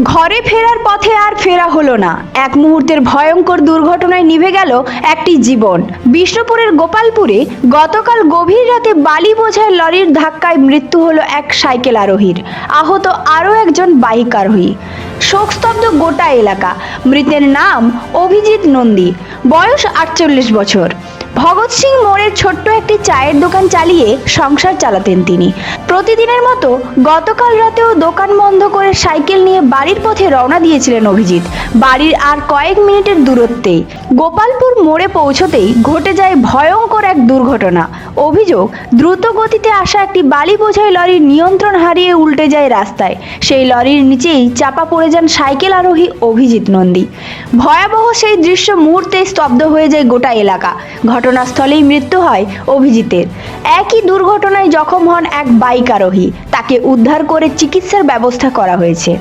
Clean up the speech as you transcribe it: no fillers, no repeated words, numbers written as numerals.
ঘরে ফেরার পথে আর ফেরা হলো না। এক মুহূর্তের ভয়ঙ্কর দুর্ঘটনায় নিভে গেল একটি জীবন। বিষ্ণুপুরের গোপালপুরে গতকাল গভীর রাতে বালি বোঝাই লরির ধাক্কায় মৃত্যু হলো এক সাইকেল আরোহীর। আহত আরও একজন বাইক আরোহী। শোকস্তব্ধ গোটা এলাকা। মৃতের নাম অভিজিৎ নন্দী, বয়স 48 বছর। ভগৎ সিং মোড়ের ছোট্ট একটি চায়ের দোকান চালিয়ে সংসার চালাতেন তিনি। প্রতিদিনের মতো গতকাল রাতেও দোকান বন্ধ করে সাইকেল নিয়ে বাড়ির পথে রওনা দিয়েছিলেন অভিজিৎ। বাড়ির আর কয়েক মিনিটের দূরত্বেই গোপালপুর মোড়ে পৌঁছতেই ঘটে যায় ভয়ঙ্কর এক দুর্ঘটনা। অভিযোগ, দ্রুত গতিতে আসা একটি বালি বোঝাই লরির নিয়ন্ত্রণ হারিয়ে উল্টে যায় রাস্তায়। সেই লরির নিচেই চাপা পড়ে যান সাইকেল আরোহী অভিজিৎ নন্দী। ভয়াবহ সেই দৃশ্য মুহূর্তে স্তব্ধ হয়ে যায় গোটা এলাকা। ঘটনাস্থলেই মৃত্যু হয় অভিজিতের। একই দুর্ঘটনায় জখম হন এক বাইক আরোহী। তাকে উদ্ধার করে চিকিৎসার ব্যবস্থা করা হয়েছে।